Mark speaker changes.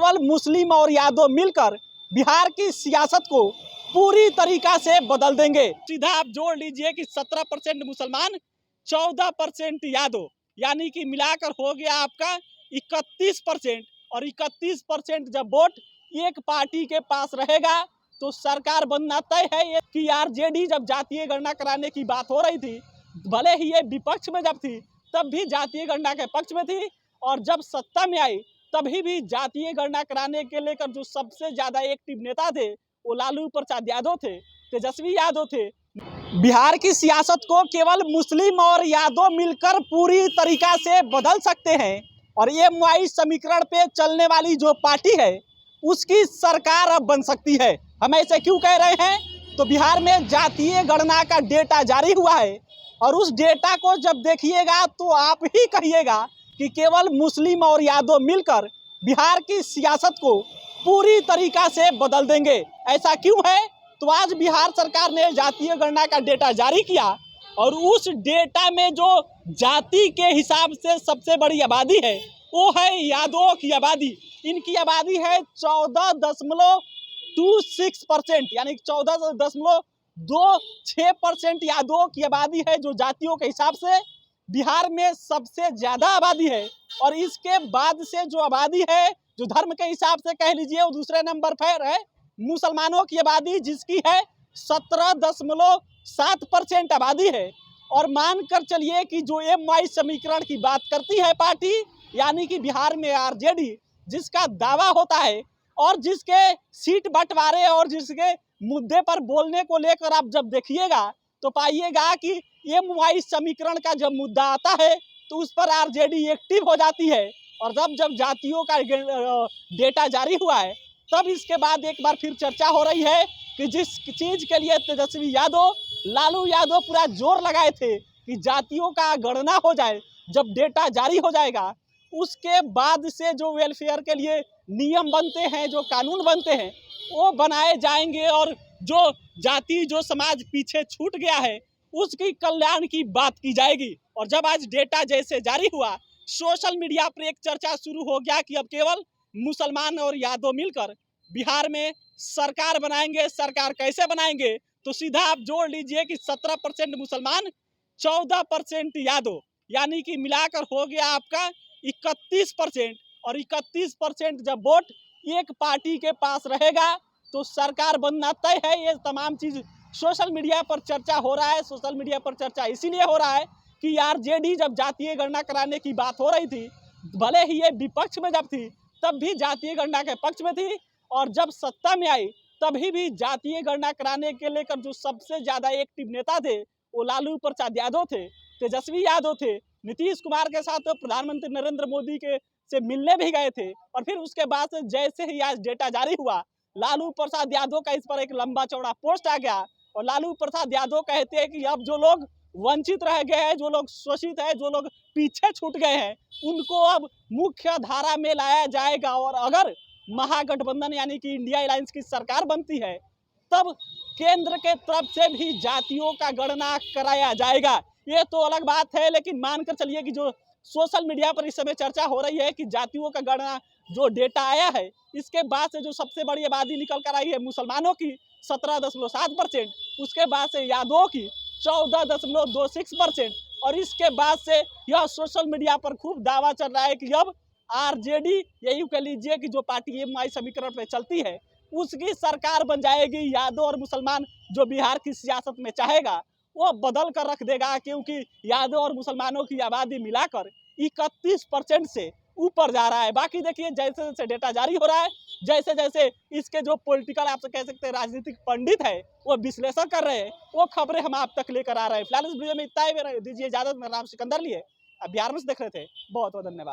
Speaker 1: केवल मुस्लिम और यादव मिलकर बिहार की सियासत को पूरी तरीका से बदल देंगे। सीधा आप जोड़ लीजिए कि 17% मुसलमान, 14% यादव, यानी कि मिलाकर हो गया आपका 31%। और 31% जब वोट एक पार्टी के पास रहेगा तो सरकार बनना तय है। ये कि आरजेडी जब जातीय गणना कराने की बात हो रही थी, भले ही ये विपक्ष में जब थी तब भी जातीय गणना के पक्ष में थी, और जब सत्ता में आई तभी भी जातीय गणना कराने के लेकर जो सबसे ज्यादा एक्टिव नेता थे वो लालू प्रसाद यादव थे, तेजस्वी यादव थे। बिहार की सियासत को केवल मुस्लिम और यादव मिलकर पूरी तरीका से बदल सकते हैं, और एमवाई समीकरण पे चलने वाली जो पार्टी है उसकी सरकार अब बन सकती है। हम ऐसे क्यों कह रहे हैं? तो बिहार में जातीय गणना का डेटा जारी हुआ है, और उस डेटा को जब देखिएगा तो आप ही कहिएगा कि केवल मुस्लिम और यादव मिलकर बिहार की सियासत को पूरी तरीका से बदल देंगे। ऐसा क्यों है? तो आज बिहार सरकार ने जातीय गणना का डेटा जारी किया, और उस डेटा में जो जाति के हिसाब से सबसे बड़ी आबादी है वो है यादवों की आबादी। इनकी आबादी है 14.26%, यानी 14.26% यादवों की आबादी है, जो जातियों के हिसाब से बिहार में सबसे ज्यादा आबादी है। और इसके बाद से जो आबादी है, जो धर्म के हिसाब से कह लीजिए, वो दूसरे नंबर पर है मुसलमानों की आबादी, जिसकी है 17.7% आबादी है। और मानकर चलिए कि जो एमवाई समीकरण की बात करती है पार्टी, यानी कि बिहार में आरजेडी जिसका दावा होता है, और जिसके सीट बंटवारे और जिसके मुद्दे पर बोलने को लेकर आप जब देखिएगा तो पाइएगा कि एमवाई समीकरण का जब मुद्दा आता है तो उस पर आरजेडी एक्टिव हो जाती है। और जब जातियों का डेटा जारी हुआ है तब इसके बाद एक बार फिर चर्चा हो रही है कि जिस चीज के लिए तेजस्वी यादव, लालू यादव पूरा जोर लगाए थे कि जातियों का गणना हो जाए, जब डेटा जारी हो जाएगा उसके बाद से जो वेलफेयर के लिए नियम बनते हैं, जो कानून बनते हैं, वो बनाए जाएंगे, और जो जाति, जो समाज पीछे छूट गया है उसकी कल्याण की बात की जाएगी। और जब आज डेटा जैसे जारी हुआ, सोशल मीडिया पर एक चर्चा शुरू हो गया कि अब केवल मुसलमान और यादव मिलकर बिहार में सरकार बनाएंगे। सरकार कैसे बनाएंगे? तो सीधा आप जोड़ लीजिए कि 17% मुसलमान, 14% यादव, यानी कि मिलाकर हो गया आपका 31%। और 31% जब वोट एक पार्टी के पास रहेगा तो सरकार बनना तय है। ये तमाम चीज सोशल मीडिया पर चर्चा हो रहा है। सोशल मीडिया पर चर्चा इसीलिए हो रहा है कि आरजेडी जब जातीय गणना कराने की बात हो रही थी, भले ही ये विपक्ष में जब थी तब भी जातीय गणना के पक्ष में थी, और जब सत्ता में आई तभी भी जातीय गणना कराने के लेकर जो सबसे ज्यादा एक्टिव नेता थे वो लालू प्रसाद यादव थे, तेजस्वी यादव थे। नीतीश कुमार के साथ तो प्रधानमंत्री नरेंद्र मोदी के से मिलने भी गए थे। और फिर उसके बाद से जैसे ही आज डेटा जारी हुआ, लालू प्रसाद यादव का इस पर एक लंबा चौड़ा पोस्ट आ गया, और लालू प्रसाद यादव कहते हैं कि अब जो लोग वंचित रह गए हैं, जो लोग शोषित है, जो लोग पीछे छूट गए हैं, उनको अब मुख्य धारा में लाया जाएगा। और अगर महागठबंधन यानी कि इंडिया अलायंस की सरकार बनती है तब केंद्र के तरफ से भी जातियों का गणना कराया जाएगा। ये तो अलग बात है, लेकिन मानकर चलिए कि जो सोशल मीडिया पर इस समय चर्चा हो रही है कि जातियों का गणना जो डेटा आया है, इसके बाद से जो सबसे बड़ी आबादी निकल कर आई है मुसलमानों की 17.7%, उसके बाद से यादवों की 14.26%, और इसके बाद से यह सोशल मीडिया पर खूब दावा चल रहा है कि अब आरजेडी, यही कह लीजिए कि जो पार्टी एमवाई समीकरण पे चलती है उसकी सरकार बन जाएगी। यादव और मुसलमान जो बिहार की सियासत में चाहेगा वो बदल कर रख देगा, क्योंकि यादव और मुसलमानों की आबादी मिलाकर 31% से ऊपर जा रहा है। बाकी देखिए जैसे जैसे डेटा जारी हो रहा है, जैसे जैसे इसके जो पॉलिटिकल आप कह सकते हैं राजनीतिक पंडित है वो विश्लेषण कर रहे हैं, वो खबरें हम आप तक लेकर आ रहे हैं। फिलहाल इस वीडियो में इतना ही, दीजिए इजाजत। मेरा नाम सिकंदर लिए, अब बिहार में से देख रहे थे। बहुत बहुत धन्यवाद।